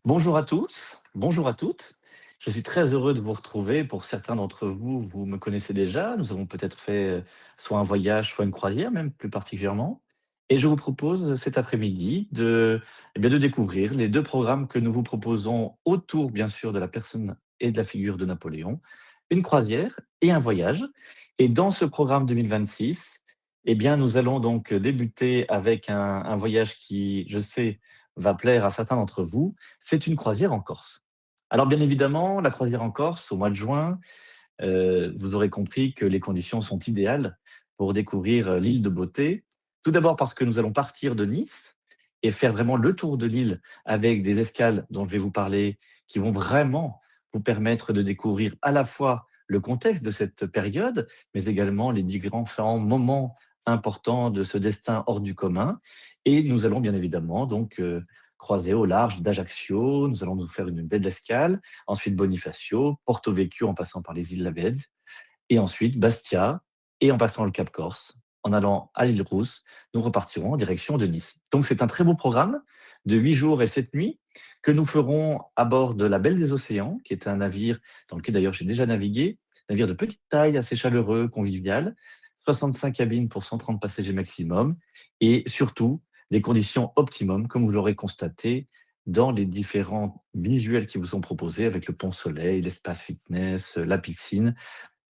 Bonjour à tous, bonjour à toutes. Je suis très heureux de vous retrouver. Pour certains d'entre vous, vous me connaissez déjà. Nous avons peut-être fait soit un voyage, soit une croisière, même plus particulièrement. Et je vous propose cet après-midi de découvrir les deux programmes que nous vous proposons autour, bien sûr, de la personne et de la figure de Napoléon, une croisière et un voyage. Et dans ce programme 2026, nous allons donc débuter avec un voyage qui, je sais, va plaire à certains d'entre vous, c'est une croisière en Corse. Alors bien évidemment, la croisière en Corse au mois de juin, vous aurez compris que les conditions sont idéales pour découvrir, l'île de Beauté. Tout d'abord parce que nous allons partir de Nice et faire vraiment le tour de l'île avec des escales dont je vais vous parler, qui vont vraiment vous permettre de découvrir à la fois le contexte de cette période, mais également les différents moments importants de ce destin hors du commun. Et nous allons bien évidemment donc, croiser au large d'Ajaccio. Nous allons nous faire une belle escale, ensuite Bonifacio, Porto Vecchio en passant par les îles Lavezzi et ensuite Bastia et en passant le Cap Corse. En allant à l'île Rousse, nous repartirons en direction de Nice. Donc c'est un très beau programme de 8 jours et 7 nuits que nous ferons à bord de la Belle des Océans, qui est un navire dans lequel d'ailleurs j'ai déjà navigué, navire de petite taille, assez chaleureux, convivial, 65 cabines pour 130 passagers maximum et surtout des conditions optimum, comme vous l'aurez constaté dans les différents visuels qui vous sont proposés avec le pont Soleil, l'espace fitness, la piscine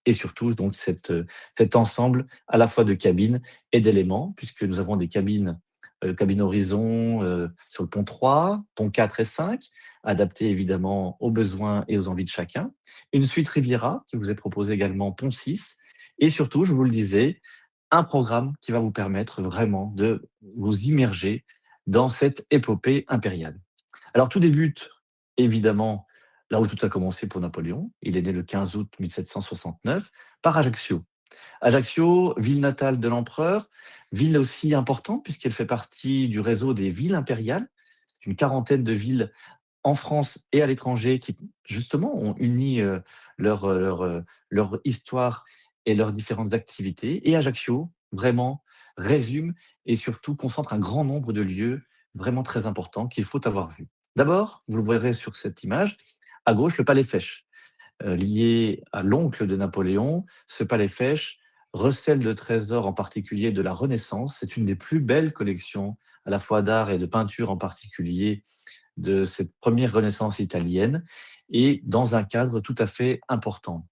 et surtout donc cet ensemble à la fois de cabines et d'éléments, puisque nous avons des cabines, cabine horizon, sur le pont 3, pont 4 et 5, adaptées évidemment aux besoins et aux envies de chacun. Une suite Riviera qui vous est proposée également, pont 6 et surtout, je vous le disais, un programme qui va vous permettre vraiment de vous immerger dans cette épopée impériale. Alors tout débute évidemment là où tout a commencé pour Napoléon. Il est né le 15 août 1769 par Ajaccio. Ajaccio, ville natale de l'empereur, ville aussi importante puisqu'elle fait partie du réseau des villes impériales. C'est une quarantaine de villes en France et à l'étranger qui justement ont uni leur histoire et leurs différentes activités. Et Ajaccio, vraiment, résume et surtout concentre un grand nombre de lieux vraiment très importants qu'il faut avoir vus. D'abord, vous le verrez sur cette image, à gauche, le Palais Fêche, lié à l'oncle de Napoléon. Ce Palais Fêche recèle de trésors, en particulier de la Renaissance. C'est une des plus belles collections, à la fois d'art et de peinture en particulier, de cette première Renaissance italienne et dans un cadre tout à fait important.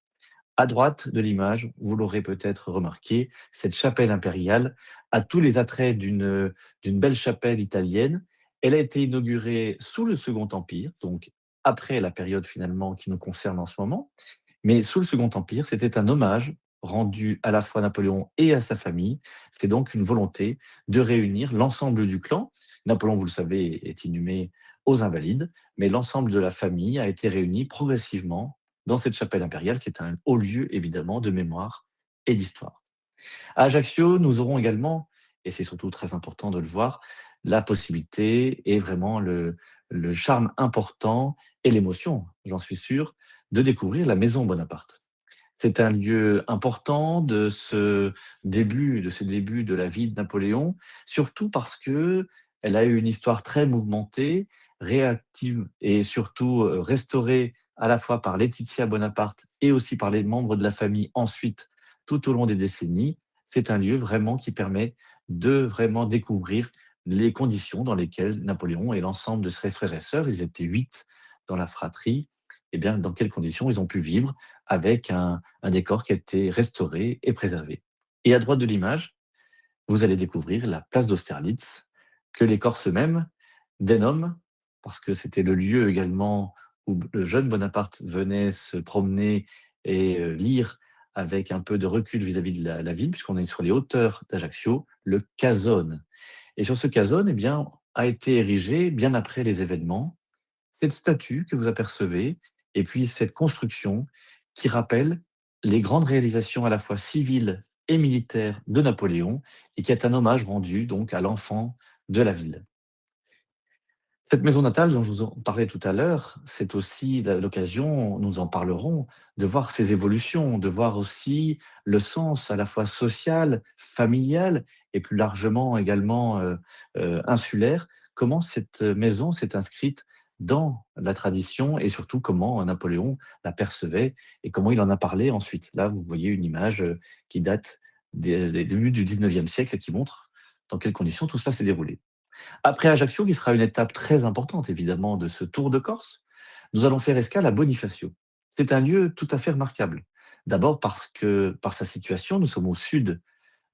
À droite de l'image, vous l'aurez peut-être remarqué, cette chapelle impériale a tous les attraits d'une belle chapelle italienne. Elle a été inaugurée sous le Second Empire, donc après la période finalement qui nous concerne en ce moment. Mais sous le Second Empire, c'était un hommage rendu à la fois à Napoléon et à sa famille. C'est donc une volonté de réunir l'ensemble du clan. Napoléon, vous le savez, est inhumé aux Invalides, mais l'ensemble de la famille a été réuni progressivement dans cette chapelle impériale qui est un haut lieu évidemment de mémoire et d'histoire. À Ajaccio, nous aurons également, et c'est surtout très important de le voir, la possibilité et vraiment le charme important et l'émotion, j'en suis sûr, de découvrir la maison Bonaparte. C'est un lieu important de ce début de la vie de Napoléon, surtout parce que elle a eu une histoire très mouvementée, réactive et surtout, restaurée à la fois par Laetitia Bonaparte et aussi par les membres de la famille ensuite, tout au long des décennies. C'est un lieu vraiment qui permet de vraiment découvrir les conditions dans lesquelles Napoléon et l'ensemble de ses frères et sœurs, ils étaient 8 dans la fratrie, et bien, dans quelles conditions ils ont pu vivre avec un décor qui a été restauré et préservé. Et à droite de l'image, vous allez découvrir la place d'Austerlitz, que les Corses eux-mêmes dénomment, parce que c'était le lieu également où le jeune Bonaparte venait se promener et lire avec un peu de recul vis-à-vis de la ville, puisqu'on est sur les hauteurs d'Ajaccio, le Casone. Et sur ce Casone, eh bien, a été érigé, bien après les événements, cette statue que vous apercevez et puis cette construction qui rappelle les grandes réalisations à la fois civiles et militaires de Napoléon et qui est un hommage rendu donc à l'enfant de la ville. Cette maison natale dont je vous en parlais tout à l'heure, c'est aussi l'occasion, nous en parlerons, de voir ses évolutions, de voir aussi le sens à la fois social, familial et plus largement également insulaire. Comment cette maison s'est inscrite dans la tradition et surtout comment Napoléon l'apercevait et comment il en a parlé ensuite. Là, vous voyez une image, qui date des débuts du 19e siècle et qui montre dans quelles conditions tout cela s'est déroulé. Après Ajaccio, qui sera une étape très importante évidemment de ce tour de Corse, nous allons faire escale à Bonifacio. C'est un lieu tout à fait remarquable. D'abord parce que par sa situation, nous sommes au sud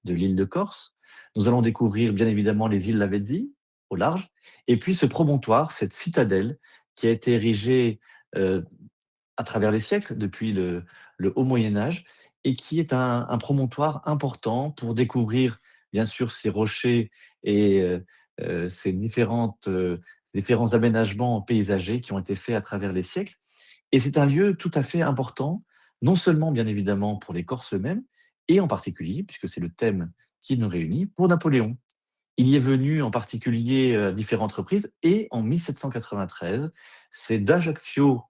de l'île de Corse. Nous allons découvrir bien évidemment les îles Lavezzi au large, et puis ce promontoire, cette citadelle qui a été érigée euh, à travers les siècles, depuis le haut Moyen Âge, et qui est un promontoire important pour découvrir, bien sûr, ces rochers et ces différents aménagements paysagers qui ont été faits à travers les siècles. Et c'est un lieu tout à fait important, non seulement, bien évidemment, pour les Corses eux-mêmes, et en particulier, puisque c'est le thème qui nous réunit, pour Napoléon. Il y est venu en particulier à différentes reprises, et en 1793, c'est d'Ajaccio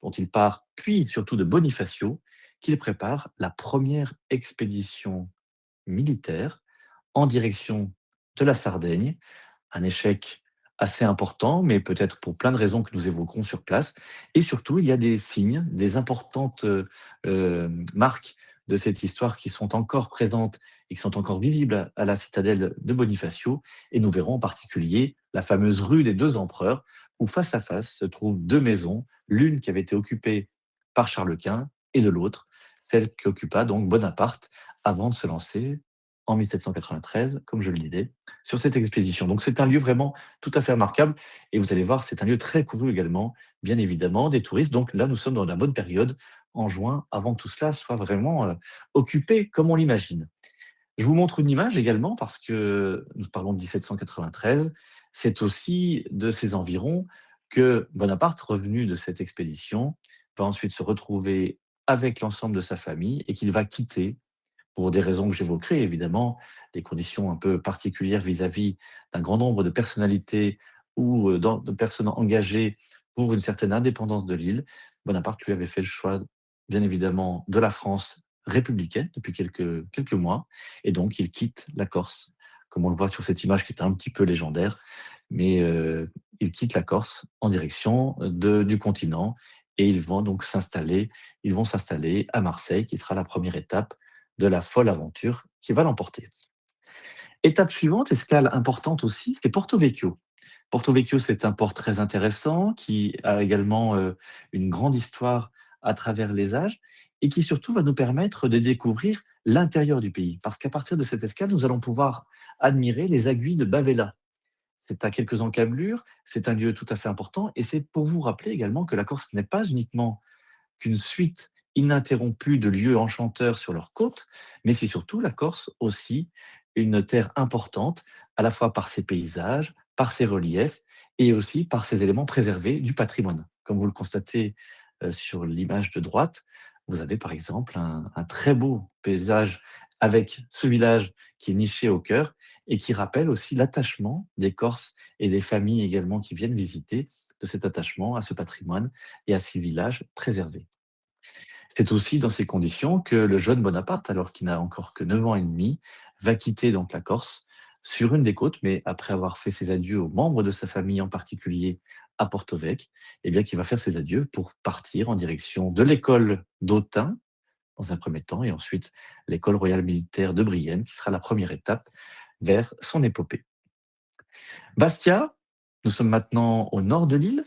dont il part, puis surtout de Bonifacio, qu'il prépare la première expédition militaire en direction de la Sardaigne. Un échec assez important, mais peut-être pour plein de raisons que nous évoquerons sur place. Et surtout, il y a des signes, des importantes marques de cette histoire qui sont encore présentes et qui sont encore visibles à la citadelle de Bonifacio. Et nous verrons en particulier la fameuse rue des deux empereurs, où face à face se trouvent deux maisons, l'une qui avait été occupée par Charles Quint et de l'autre, celle qu'occupa donc Bonaparte avant de se lancer en 1793, comme je le disais, sur cette expédition. Donc c'est un lieu vraiment tout à fait remarquable et vous allez voir, c'est un lieu très couru également, bien évidemment, des touristes. Donc là, nous sommes dans la bonne période, en juin, avant que tout cela soit vraiment occupé comme on l'imagine. Je vous montre une image également parce que nous parlons de 1793. C'est aussi de ces environs que Bonaparte, revenu de cette expédition, va ensuite se retrouver avec l'ensemble de sa famille et qu'il va quitter pour des raisons que j'évoquerai évidemment, des conditions un peu particulières vis-à-vis d'un grand nombre de personnalités ou de personnes engagées pour une certaine indépendance de l'île. Bonaparte, lui, avait fait le choix, bien évidemment, de la France républicaine depuis quelques mois, et donc il quitte la Corse, comme on le voit sur cette image qui est un petit peu légendaire, mais il quitte la Corse en direction du continent, et ils vont s'installer à Marseille, qui sera la première étape de la folle aventure qui va l'emporter. Étape suivante, escale importante aussi, c'est Porto Vecchio. Porto Vecchio, c'est un port très intéressant qui a également une grande histoire à travers les âges et qui surtout va nous permettre de découvrir l'intérieur du pays. Parce qu'à partir de cette escale, nous allons pouvoir admirer les aiguilles de Bavella. C'est à quelques encablures, c'est un lieu tout à fait important et c'est pour vous rappeler également que la Corse n'est pas uniquement qu'une suite ininterrompue de lieux enchanteurs sur leurs côtes, mais c'est surtout la Corse aussi une terre importante, à la fois par ses paysages, par ses reliefs et aussi par ses éléments préservés du patrimoine. Comme vous le constatez sur l'image de droite, vous avez par exemple un très beau paysage avec ce village qui est niché au cœur et qui rappelle aussi l'attachement des Corses et des familles également qui viennent visiter, de cet attachement à ce patrimoine et à ces villages préservés. C'est aussi dans ces conditions que le jeune Bonaparte, alors qu'il n'a encore que 9 ans et demi, va quitter donc la Corse sur une des côtes, mais après avoir fait ses adieux aux membres de sa famille, en particulier à Porto-Vec, eh bien qu'il va faire ses adieux pour partir en direction de l'école d'Autun, dans un premier temps, et ensuite l'école royale militaire de Brienne, qui sera la première étape vers son épopée. Bastia, nous sommes maintenant au nord de l'île,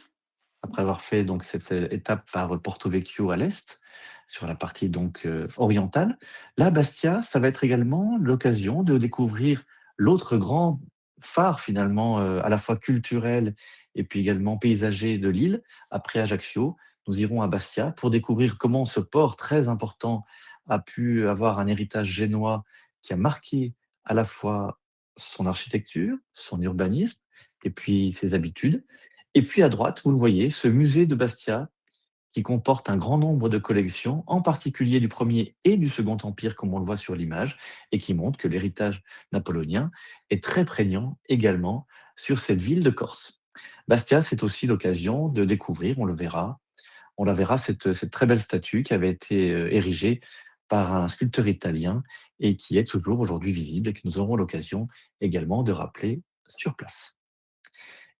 après avoir fait donc cette étape par Porto Vecchio à l'est, sur la partie donc orientale. Là, Bastia, ça va être également l'occasion de découvrir l'autre grand phare finalement, à la fois culturel et puis également paysager de l'île. Après Ajaccio, nous irons à Bastia pour découvrir comment ce port très important a pu avoir un héritage génois qui a marqué à la fois son architecture, son urbanisme et puis ses habitudes. Et puis à droite, vous le voyez, ce musée de Bastia qui comporte un grand nombre de collections, en particulier du Premier et du Second Empire, comme on le voit sur l'image, et qui montre que l'héritage napoléonien est très prégnant également sur cette ville de Corse. Bastia, c'est aussi l'occasion de découvrir, on la verra, cette très belle statue qui avait été érigée par un sculpteur italien et qui est toujours aujourd'hui visible et que nous aurons l'occasion également de rappeler sur place.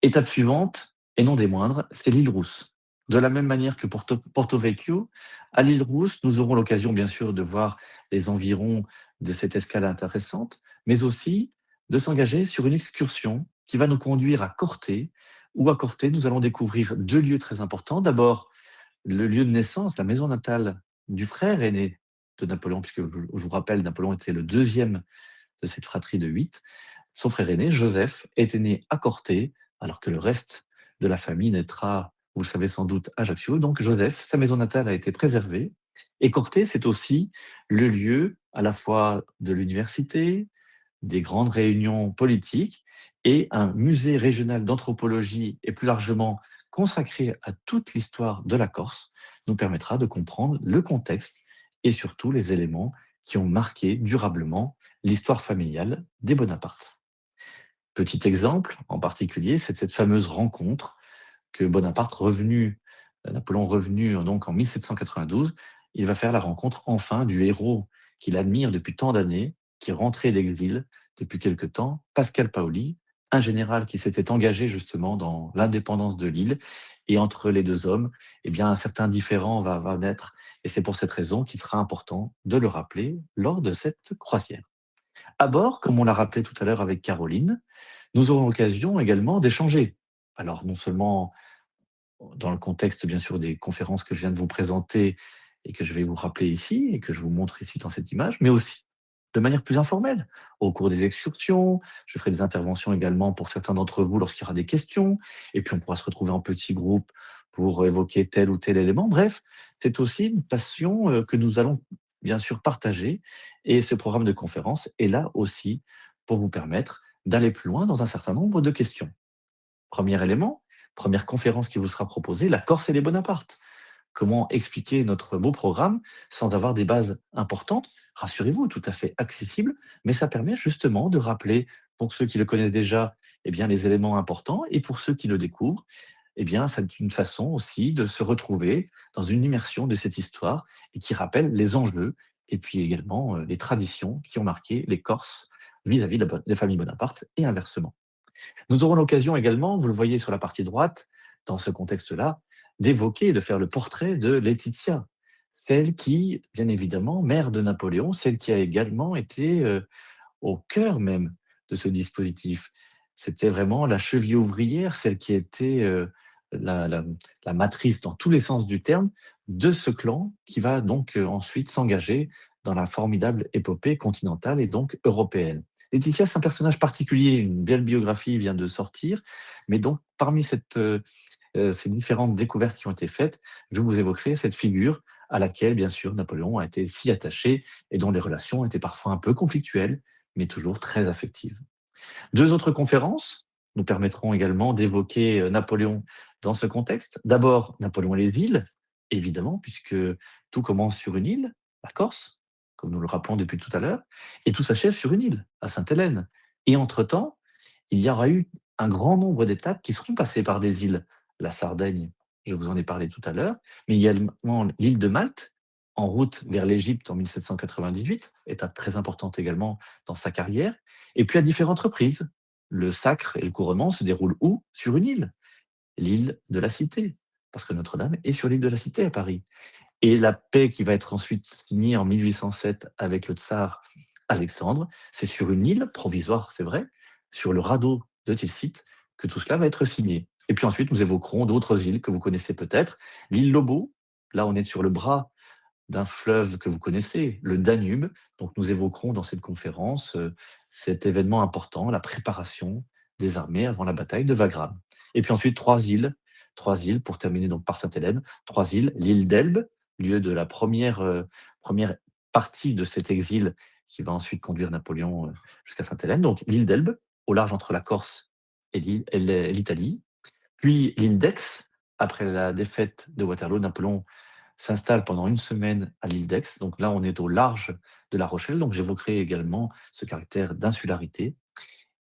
Étape suivante, Et non des moindres, c'est l'île Rousse. De la même manière que Porto Vecchio, à l'île Rousse, nous aurons l'occasion bien sûr de voir les environs de cette escale intéressante, mais aussi de s'engager sur une excursion qui va nous conduire à Corté, où à Corté, nous allons découvrir 2 lieux très importants. D'abord, le lieu de naissance, la maison natale du frère aîné de Napoléon, puisque je vous rappelle, Napoléon était le deuxième de cette fratrie de 8. Son frère aîné, Joseph, était né à Corté, alors que le reste de la famille naîtra, vous le savez sans doute, à Ajaccio. Donc Joseph, sa maison natale a été préservée. Et Corté, c'est aussi le lieu à la fois de l'université, des grandes réunions politiques et un musée régional d'anthropologie et plus largement consacré à toute l'histoire de la Corse nous permettra de comprendre le contexte et surtout les éléments qui ont marqué durablement l'histoire familiale des Bonaparte. Petit exemple en particulier, c'est cette fameuse rencontre que Bonaparte revenu, Napoléon revenu donc en 1792, il va faire la rencontre enfin du héros qu'il admire depuis tant d'années, qui est rentré d'exil depuis quelque temps, Pascal Paoli, un général qui s'était engagé justement dans l'indépendance de l'île. Et entre les deux hommes, eh bien, un certain différend va naître. Et c'est pour cette raison qu'il sera important de le rappeler lors de cette croisière. À bord, comme on l'a rappelé tout à l'heure avec Caroline, nous aurons l'occasion également d'échanger. Alors, non seulement dans le contexte, bien sûr, des conférences que je viens de vous présenter et que je vais vous rappeler ici et que je vous montre ici dans cette image, mais aussi de manière plus informelle, au cours des excursions. Je ferai des interventions également pour certains d'entre vous lorsqu'il y aura des questions. Et puis, on pourra se retrouver en petits groupes pour évoquer tel ou tel élément. Bref, c'est aussi une passion que nous allons bien sûr partager. Et ce programme de conférence est là aussi pour vous permettre d'aller plus loin dans un certain nombre de questions. Premier élément, première conférence qui vous sera proposée, la Corse et les Bonaparte. Comment expliquer notre beau programme sans avoir des bases importantes? Rassurez-vous, tout à fait accessible, mais ça permet justement de rappeler, pour ceux qui le connaissent déjà, eh bien, les éléments importants, et pour ceux qui le découvrent, eh bien, c'est une façon aussi de se retrouver dans une immersion de cette histoire et qui rappelle les enjeux et puis également les traditions qui ont marqué les Corses vis-à-vis des familles Bonaparte et inversement. Nous aurons l'occasion également, vous le voyez sur la partie droite, dans ce contexte-là, d'évoquer et de faire le portrait de Laetitia, celle qui, bien évidemment, mère de Napoléon, celle qui a également été au cœur même de ce dispositif. C'était vraiment la cheville ouvrière, celle qui était la, la- la matrice dans tous les sens du terme de ce clan qui va donc ensuite s'engager dans la formidable épopée continentale et donc européenne. Laetitia, c'est un personnage particulier, une belle biographie vient de sortir, mais donc parmi ces différentes découvertes qui ont été faites, je vous évoquerai cette figure à laquelle, bien sûr, Napoléon a été si attaché et dont les relations étaient parfois un peu conflictuelles, mais toujours très affectives. 2 autres conférences nous permettront également d'évoquer Napoléon dans ce contexte. D'abord, Napoléon et les îles, évidemment, puisque tout commence sur une île, la Corse, comme nous le rappelons depuis tout à l'heure, et tout s'achève sur une île, à Sainte-Hélène. Et entre-temps, il y aura eu un grand nombre d'étapes qui seront passées par des îles. La Sardaigne, je vous en ai parlé tout à l'heure, mais également l'île de Malte, en route vers l'Égypte en 1798, étape très importante également dans sa carrière. Et puis à différentes reprises, le sacre et le couronnement se déroulent où? Sur une île, l'île de la Cité, parce que Notre-Dame est sur l'île de la Cité à Paris. Et la paix qui va être ensuite signée en 1807 avec le tsar Alexandre, c'est sur une île provisoire, c'est vrai, sur le radeau de Tilsit, que tout cela va être signé. Et puis ensuite, nous évoquerons d'autres îles que vous connaissez peut-être. L'île Lobo, là on est sur le bras d'un fleuve que vous connaissez, le Danube. Donc nous évoquerons dans cette conférence cet événement important, la préparation des armées avant la bataille de Wagram. Et puis ensuite, trois îles pour terminer donc par Sainte-Hélène, trois îles, l'île d'Elbe, lieu de la première partie de cet exil qui va ensuite conduire Napoléon jusqu'à Sainte-Hélène. Donc l'île d'Elbe, au large entre la Corse et l'Italie. Puis l'île d'Aix, après la défaite de Waterloo, Napoléon s'installe pendant une semaine à l'île d'Aix. Donc là, on est au large de La Rochelle. Donc j'évoquerai également ce caractère d'insularité.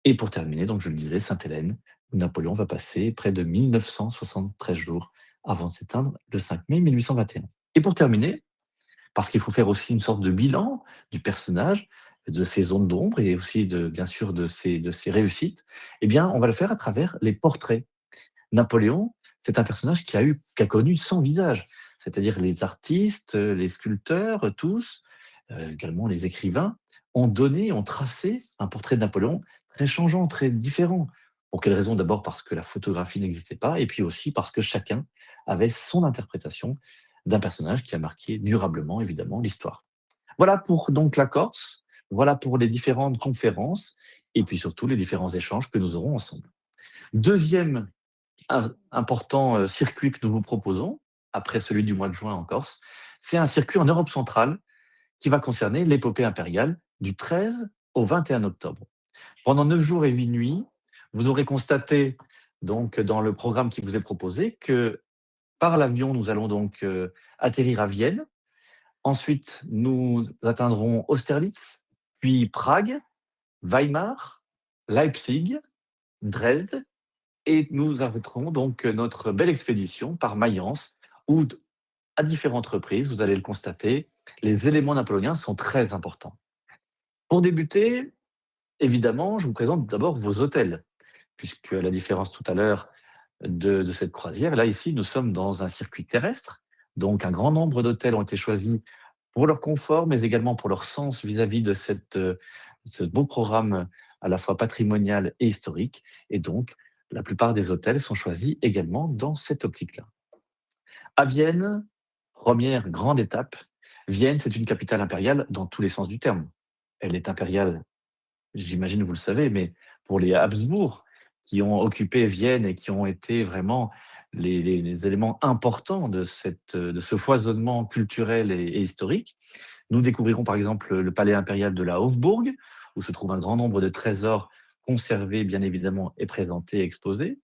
Et pour terminer, donc je le disais, Sainte-Hélène, où Napoléon va passer près de 1973 jours avant de s'éteindre le 5 mai 1821. Et pour terminer, parce qu'il faut faire aussi une sorte de bilan du personnage, de ses zones d'ombre et aussi bien sûr de ses réussites, eh bien, on va le faire à travers les portraits. Napoléon, c'est un personnage qui a connu 100 visages, c'est-à-dire les artistes, les sculpteurs, tous, également les écrivains, ont tracé un portrait de Napoléon très changeant, très différent. Pour quelle raison? D'abord parce que la photographie n'existait pas et puis aussi parce que chacun avait son interprétation d'un personnage qui a marqué durablement, évidemment, l'histoire. Voilà pour donc la Corse, voilà pour les différentes conférences et puis surtout les différents échanges que nous aurons ensemble. Deuxième important, circuit que nous vous proposons, après celui du mois de juin en Corse, c'est un circuit en Europe centrale qui va concerner l'épopée impériale du 13 au 21 octobre. Pendant 9 jours et 8 nuits, vous aurez constaté donc dans le programme qui vous est proposé que par l'avion, nous allons donc, atterrir à Vienne. Ensuite, nous atteindrons Austerlitz, puis Prague, Weimar, Leipzig, Dresde et nous arrêterons donc notre belle expédition par Mayence où à différentes reprises, vous allez le constater, les éléments napoléoniens sont très importants. Pour débuter, évidemment, je vous présente d'abord vos hôtels, puisque à la différence tout à l'heure de cette croisière, là, ici, nous sommes dans un circuit terrestre, donc un grand nombre d'hôtels ont été choisis pour leur confort, mais également pour leur sens vis-à-vis de ce beau programme à la fois patrimonial et historique. Et donc, la plupart des hôtels sont choisis également dans cette optique-là. À Vienne, première grande étape, Vienne, c'est une capitale impériale dans tous les sens du terme. Elle est impériale, j'imagine vous le savez, mais pour les Habsbourg, qui ont occupé Vienne et qui ont été vraiment les éléments importants de ce foisonnement culturel et historique. Nous découvrirons par exemple le palais impérial de la Hofburg, où se trouve un grand nombre de trésors conservés, bien évidemment, et présentés, exposés.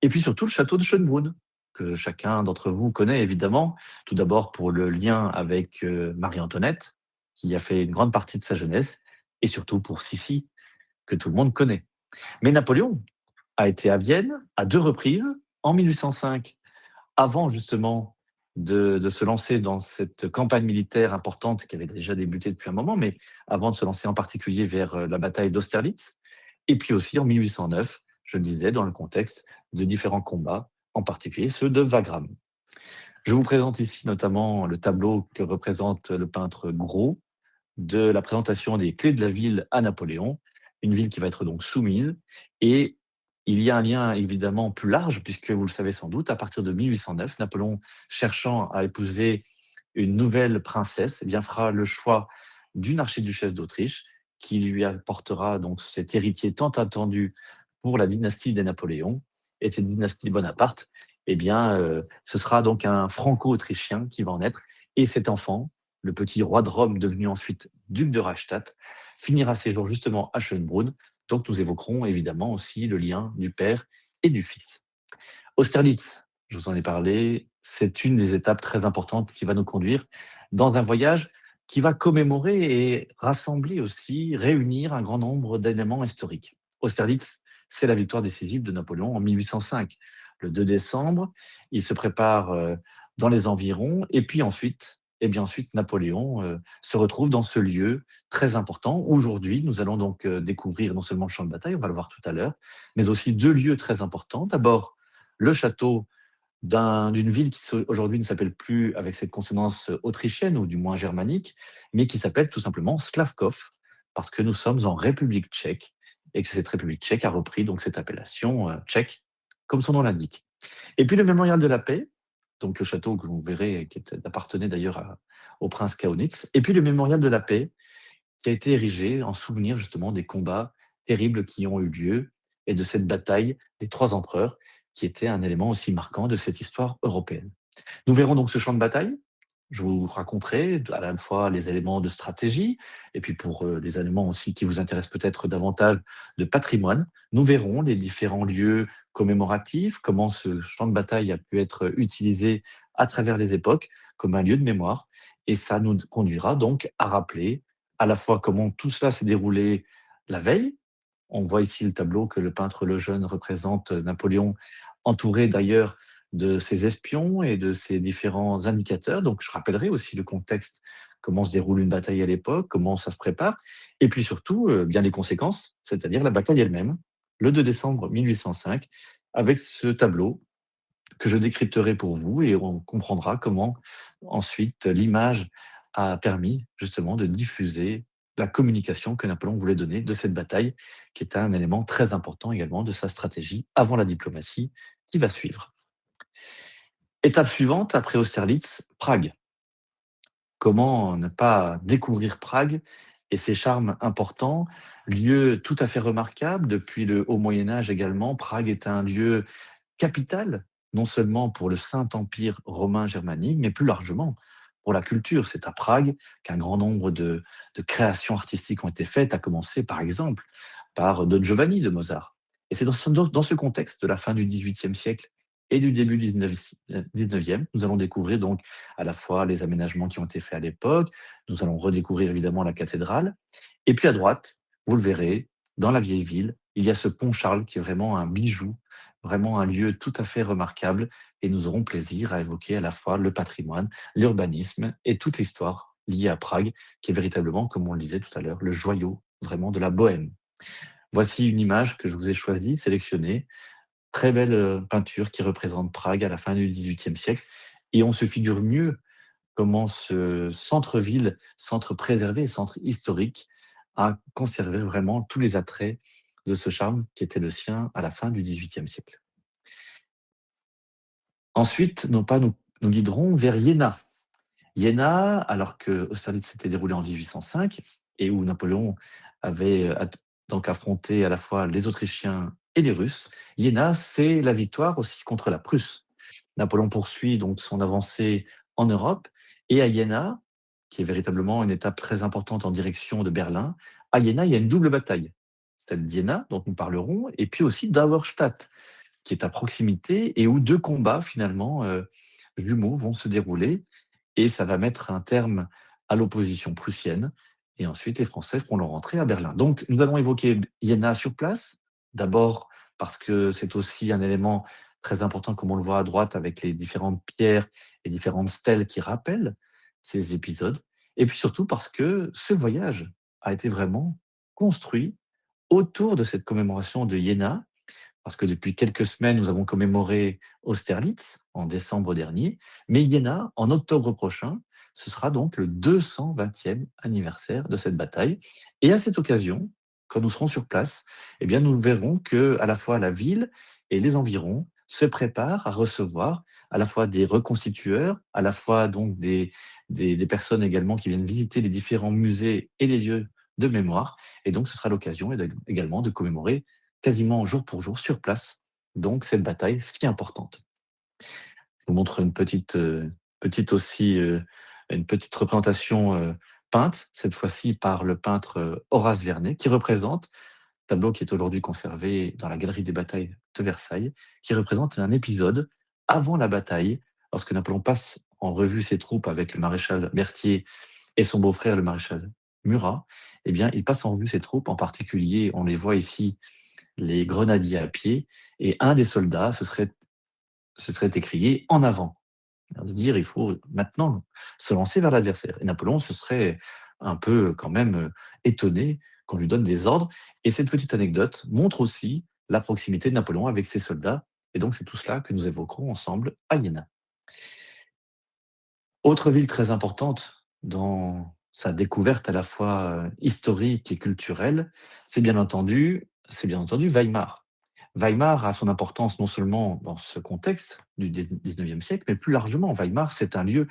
Et puis surtout le château de Schönbrunn, que chacun d'entre vous connaît évidemment. Tout d'abord pour le lien avec, Marie-Antoinette, qui a fait une grande partie de sa jeunesse, et surtout pour Sissi, que tout le monde connaît. Mais Napoléon a été à Vienne à 2 reprises, en 1805, avant justement de se lancer dans cette campagne militaire importante qui avait déjà débuté depuis un moment, mais avant de se lancer en particulier vers, la bataille d'Austerlitz. Et puis aussi en 1809, je le disais, dans le contexte de différents combats, en particulier ceux de Wagram. Je vous présente ici notamment le tableau que représente le peintre Gros de la présentation des clés de la ville à Napoléon, une ville qui va être donc soumise. Et il y a un lien évidemment plus large, puisque vous le savez sans doute, à partir de 1809, Napoléon, cherchant à épouser une nouvelle princesse, eh bien, fera le choix d'une archiduchesse d'Autriche, qui lui apportera donc cet héritier tant attendu pour la dynastie des Napoléons. Et cette dynastie Bonaparte, eh bien, ce sera donc un franco-autrichien qui va en naître. Et cet enfant, le petit roi de Rome, devenu ensuite duc de Reichstadt, finira ses jours justement à Schönbrunn. Donc nous évoquerons évidemment aussi le lien du père et du fils. Austerlitz, je vous en ai parlé, c'est une des étapes très importantes qui va nous conduire dans un voyage qui va commémorer et rassembler aussi, réunir un grand nombre d'éléments historiques. Austerlitz, c'est la victoire décisive de Napoléon en 1805. Le 2 décembre, il se prépare dans les environs et puis ensuite, et bien ensuite Napoléon se retrouve dans ce lieu très important. Aujourd'hui, nous allons donc découvrir non seulement le champ de bataille, on va le voir tout à l'heure, mais aussi 2 lieux très importants. D'abord, le château d'une ville qui aujourd'hui ne s'appelle plus avec cette consonance autrichienne ou du moins germanique, mais qui s'appelle tout simplement Slavkov, parce que nous sommes en République tchèque et que cette République tchèque a repris donc cette appellation tchèque, comme son nom l'indique. Et puis le mémorial de la paix, donc le château que vous verrez qui appartenait d'ailleurs au prince Kaunitz, et puis le mémorial de la paix qui a été érigé en souvenir justement des combats terribles qui ont eu lieu et de cette bataille des 3 empereurs, qui était un élément aussi marquant de cette histoire européenne. Nous verrons donc ce champ de bataille. Je vous raconterai à la fois les éléments de stratégie et puis pour les éléments aussi qui vous intéressent peut-être davantage de patrimoine. Nous verrons les différents lieux commémoratifs, comment ce champ de bataille a pu être utilisé à travers les époques comme un lieu de mémoire. Et ça nous conduira donc à rappeler à la fois comment tout cela s'est déroulé la veille. On voit ici le tableau que le peintre Lejeune représente Napoléon, entouré d'ailleurs de ses espions et de ses différents indicateurs. Donc je rappellerai aussi le contexte, comment se déroule une bataille à l'époque, comment ça se prépare, et puis surtout bien les conséquences, c'est-à-dire la bataille elle-même, le 2 décembre 1805, avec ce tableau que je décrypterai pour vous et on comprendra comment ensuite l'image a permis justement de diffuser la communication que Napoléon voulait donner de cette bataille, qui est un élément très important également de sa stratégie avant la diplomatie qui va suivre. Étape suivante, après Austerlitz, Prague. Comment ne pas découvrir Prague et ses charmes importants? Lieu tout à fait remarquable depuis le haut Moyen Âge également. Prague est un lieu capital, non seulement pour le Saint-Empire romain germanique, mais plus largement pour la culture. C'est à Prague qu'un grand nombre de créations artistiques ont été faites, à commencer par exemple par Don Giovanni de Mozart. Et c'est dans ce contexte de la fin du XVIIIe siècle et du début du XIXe, nous allons découvrir donc à la fois les aménagements qui ont été faits à l'époque, nous allons redécouvrir évidemment la cathédrale, et puis à droite, vous le verrez, dans la vieille ville, il y a ce pont Charles qui est vraiment un bijou, vraiment un lieu tout à fait remarquable et nous aurons plaisir à évoquer à la fois le patrimoine, l'urbanisme et toute l'histoire liée à Prague qui est véritablement, comme on le disait tout à l'heure, le joyau vraiment de la bohème. Voici une image que je vous ai choisie, sélectionnée. Très belle peinture qui représente Prague à la fin du XVIIIe siècle et on se figure mieux comment ce centre-ville, centre préservé, centre historique, a conservé vraiment tous les attraits de ce charme qui était le sien à la fin du XVIIIe siècle. Ensuite, nos pas nous guideront vers Iéna. Iéna, alors que Austerlitz s'était déroulé en 1805 et où Napoléon avait donc affronté à la fois les Autrichiens et les Russes, Iéna, c'est la victoire aussi contre la Prusse. Napoléon poursuit donc son avancée en Europe et à Iéna, qui est véritablement une étape très importante en direction de Berlin, à Iéna, il y a une double bataille. Celle d'Iéna, dont nous parlerons, et puis aussi d'Auerstadt, qui est à proximité et où 2 combats finalement, jumeaux vont se dérouler et ça va mettre un terme à l'opposition prussienne et ensuite les Français feront leur entrée à Berlin. Donc nous allons évoquer Iéna sur place, d'abord parce que c'est aussi un élément très important comme on le voit à droite avec les différentes pierres et différentes stèles qui rappellent ces épisodes et puis surtout parce que ce voyage a été vraiment construit autour de cette commémoration de Iéna parce que depuis quelques semaines, nous avons commémoré Austerlitz en décembre dernier, mais Iéna, en octobre prochain, ce sera donc le 220e anniversaire de cette bataille. Et à cette occasion, quand nous serons sur place, eh bien, nous verrons que à la fois la ville et les environs se préparent à recevoir à la fois des reconstitueurs, à la fois donc des personnes également qui viennent visiter les différents musées et les lieux de mémoire. Et donc, ce sera l'occasion également de commémorer quasiment jour pour jour sur place, donc cette bataille si importante. Je vous montre petite aussi, une petite représentation, peinte, cette fois-ci par le peintre, Horace Vernet, qui représente tableau qui est aujourd'hui conservé dans la galerie des batailles de Versailles, qui représente un épisode avant la bataille, lorsque Napoléon passe en revue ses troupes avec le maréchal Berthier et son beau-frère, le maréchal Murat, eh bien, il passe en revue ses troupes, en particulier, on les voit ici, les grenadiers à pied, et un des soldats se serait écrié en avant. De dire il faut maintenant se lancer vers l'adversaire. Et Napoléon se serait un peu quand même étonné qu'on lui donne des ordres. Et cette petite anecdote montre aussi la proximité de Napoléon avec ses soldats. Et donc c'est tout cela que nous évoquerons ensemble à Iéna. Autre ville très importante dans sa découverte à la fois historique et culturelle, c'est bien entendu Weimar. Weimar a son importance non seulement dans ce contexte du 19e siècle, mais plus largement, Weimar, c'est un lieu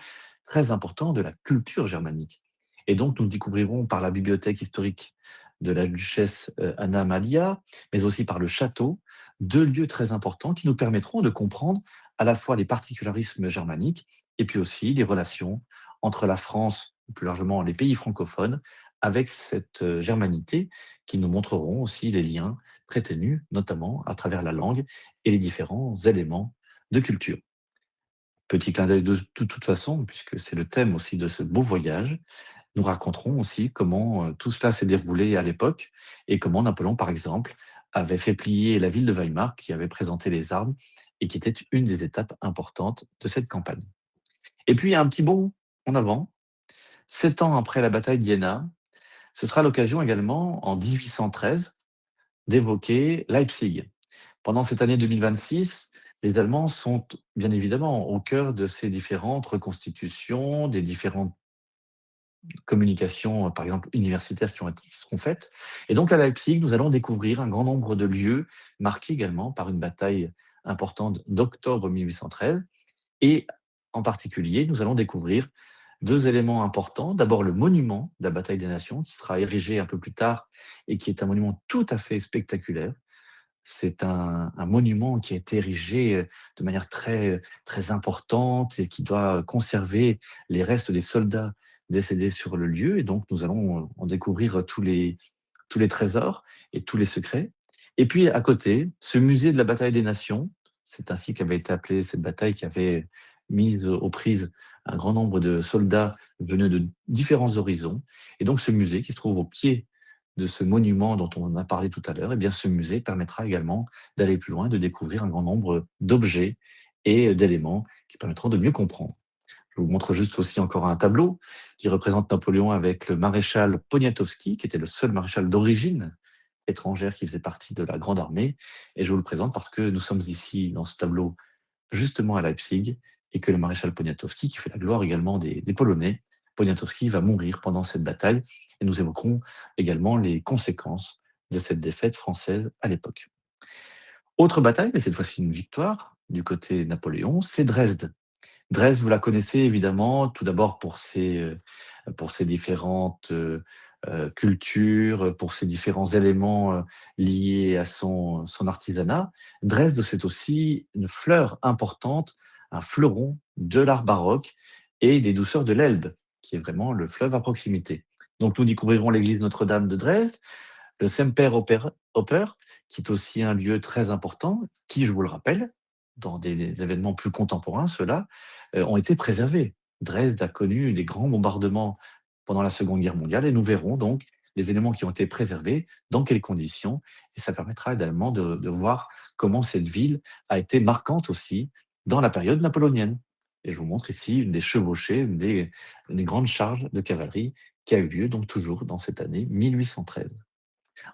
très important de la culture germanique. Et donc, nous découvrirons par la bibliothèque historique de la duchesse Anna Amalia, mais aussi par le château, deux lieux très importants qui nous permettront de comprendre à la fois les particularismes germaniques et puis aussi les relations entre la France, ou plus largement les pays francophones, avec cette germanité qui nous montreront aussi les liens très ténue, notamment à travers la langue et les différents éléments de culture. Petit clin d'œil de toute façon, puisque c'est le thème aussi de ce beau voyage, nous raconterons aussi comment tout cela s'est déroulé à l'époque et comment Napoléon, par exemple, avait fait plier la ville de Weimar qui avait présenté les armes et qui était une des étapes importantes de cette campagne. Et puis, un petit bond en avant, 7 ans après la bataille d'Iéna, ce sera l'occasion également, en 1813, d'évoquer Leipzig. Pendant cette année 2026, Les Allemands sont bien évidemment au cœur de ces différentes reconstitutions, des différentes communications, par exemple universitaires qui seront faites. Et donc à Leipzig, nous allons découvrir un grand nombre de lieux marqués également par une bataille importante d'octobre 1813. Et en particulier, nous allons découvrir 2 éléments importants. D'abord, le monument de la bataille des nations qui sera érigé un peu plus tard et qui est un monument tout à fait spectaculaire. C'est un monument qui a été érigé, de manière très importante et qui doit conserver les restes des soldats décédés sur le lieu, et donc nous allons, en découvrir tous les trésors et tous les secrets. Et puis à côté, ce musée de la bataille des nations, c'est ainsi qu'avait été appelée cette bataille qui avait mis aux prises un grand nombre de soldats venus de différents horizons. Et donc ce musée qui se trouve au pied de ce monument dont on a parlé tout à l'heure, eh bien ce musée permettra également d'aller plus loin, de découvrir un grand nombre d'objets et d'éléments qui permettront de mieux comprendre. Je vous montre juste aussi encore un tableau qui représente Napoléon avec le maréchal Poniatowski, qui était le seul maréchal d'origine étrangère qui faisait partie de la Grande Armée. Et je vous le présente parce que nous sommes ici dans ce tableau justement à Leipzig, et que le maréchal Poniatowski, qui fait la gloire également des Polonais, Poniatowski va mourir pendant cette bataille, et nous évoquerons également les conséquences de cette défaite française à l'époque. Autre bataille, mais cette fois-ci une victoire du côté de Napoléon, c'est Dresde. Dresde, vous la connaissez évidemment, tout d'abord pour ses différentes, cultures, pour ses différents éléments, liés à son artisanat. Dresde, c'est aussi une fleur importante, un fleuron de l'art baroque et des douceurs de l'Elbe, qui est vraiment le fleuve à proximité. Donc nous découvrirons l'église Notre-Dame de Dresde, le Semperoper, qui est aussi un lieu très important, qui, je vous le rappelle, dans des événements plus contemporains, ceux-là, ont été préservés. Dresde a connu des grands bombardements pendant la Seconde Guerre mondiale, et nous verrons donc les éléments qui ont été préservés, dans quelles conditions, et ça permettra également de voir comment cette ville a été marquante aussi dans la période napoléonienne. Et je vous montre ici une des chevauchées, une des grandes charges de cavalerie qui a eu lieu donc toujours dans cette année 1813.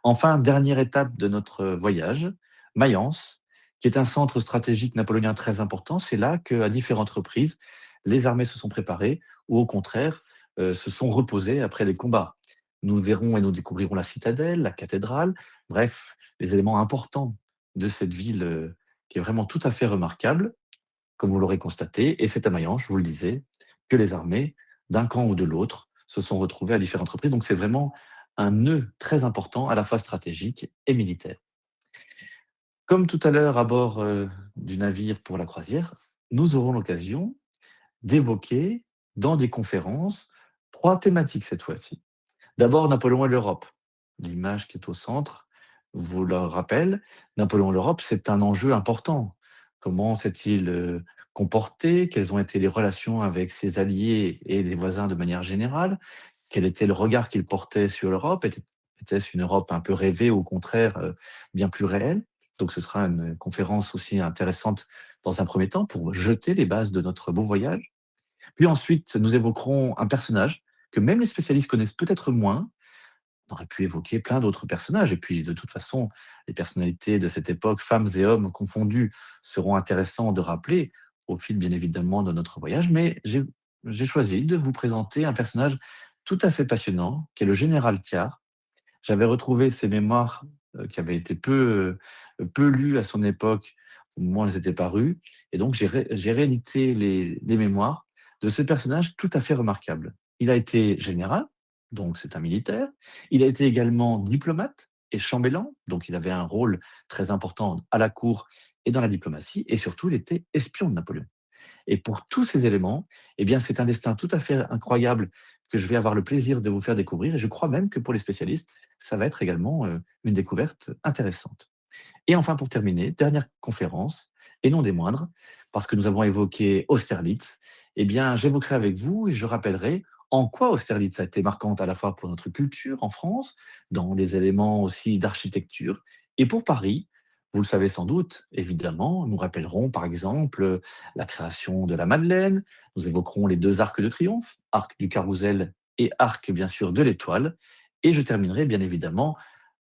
Enfin, dernière étape de notre voyage, Mayence, qui est un centre stratégique napoléonien très important. C'est là qu'à différentes reprises, les armées se sont préparées ou au contraire, se sont reposées après les combats. Nous verrons et nous découvrirons la citadelle, la cathédrale, bref, les éléments importants de cette ville, qui est vraiment tout à fait remarquable, comme vous l'aurez constaté. Et c'est à Mayence, je vous le disais, que les armées, d'un camp ou de l'autre, se sont retrouvées à différentes reprises. Donc c'est vraiment un nœud très important, à la fois stratégique et militaire. Comme tout à l'heure à bord, du navire pour la croisière, nous aurons l'occasion d'évoquer dans des conférences 3 thématiques cette fois-ci. D'abord, Napoléon et l'Europe. L'image qui est au centre vous le rappelle. Napoléon et l'Europe, c'est un enjeu important. Comment s'est-il, comporté? Quelles ont été les relations avec ses alliés et les voisins de manière générale? Quel était le regard qu'il portait sur l'Europe? Était-ce une Europe un peu rêvée ou au contraire, bien plus réelle? Donc ce sera une conférence aussi intéressante dans un premier temps pour jeter les bases de notre beau voyage. Puis ensuite, nous évoquerons un personnage que même les spécialistes connaissent peut-être moins. On aurait pu évoquer plein d'autres personnages, et puis de toute façon, les personnalités de cette époque, femmes et hommes confondus, seront intéressants de rappeler au fil, bien évidemment, de notre voyage. Mais j'ai choisi de vous présenter un personnage tout à fait passionnant, qui est le général Thiard. J'avais retrouvé ses mémoires, qui avaient été peu lues à son époque, au moment où elles étaient parues, et donc j'ai réédité les mémoires de ce personnage tout à fait remarquable. Il a été général, donc c'est un militaire. Il a été également diplomate et chambellan, donc il avait un rôle très important à la cour et dans la diplomatie, et surtout il était espion de Napoléon. Et pour tous ces éléments, eh bien, c'est un destin tout à fait incroyable que je vais avoir le plaisir de vous faire découvrir, et je crois même que pour les spécialistes, ça va être également, une découverte intéressante. Et enfin, pour terminer, dernière conférence, et non des moindres, parce que nous avons évoqué Austerlitz, eh bien, j'évoquerai avec vous et je rappellerai en quoi Austerlitz a été marquante à la fois pour notre culture en France, dans les éléments aussi d'architecture, et pour Paris. Vous le savez sans doute, évidemment, nous rappellerons par exemple la création de la Madeleine, nous évoquerons les 2 arcs de triomphe, arc du Carrousel et arc bien sûr de l'Étoile, et je terminerai bien évidemment,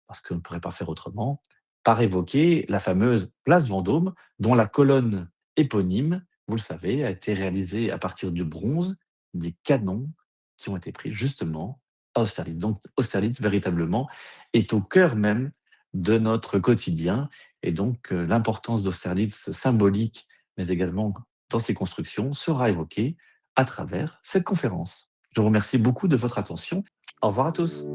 parce qu'on ne pourrait pas faire autrement, par évoquer la fameuse place Vendôme, dont la colonne éponyme, vous le savez, a été réalisée à partir du bronze des canons qui ont été pris justement à Austerlitz. Donc Austerlitz, véritablement, est au cœur même de notre quotidien et donc l'importance d'Austerlitz symbolique, mais également dans ses constructions, sera évoquée à travers cette conférence. Je vous remercie beaucoup de votre attention. Au revoir à tous.